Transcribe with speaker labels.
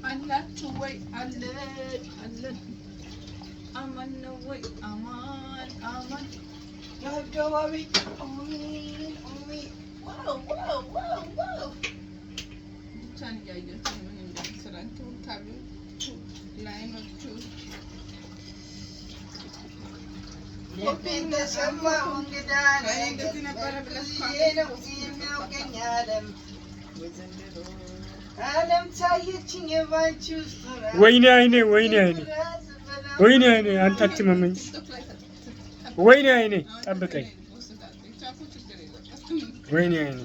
Speaker 1: አላችሁ ወይ? አለን አማን ነው ወይ? አማን የአካባቢ ብቻን እያየሁት ምን እንደምትሰራ እንክብካቤዎቹ ላይኖቹ
Speaker 2: የተሰማው እንግዳ እንደዚህ ነበረ ብለሽ የሚያውቀኝ ዓለም ታየችኝ ባንቺ ውስጥ
Speaker 3: ወይኔ አይኔ አንተ አትመመኝ። ወይኔ አይኔ ጠብቀኝ። ወይኔ አይኔ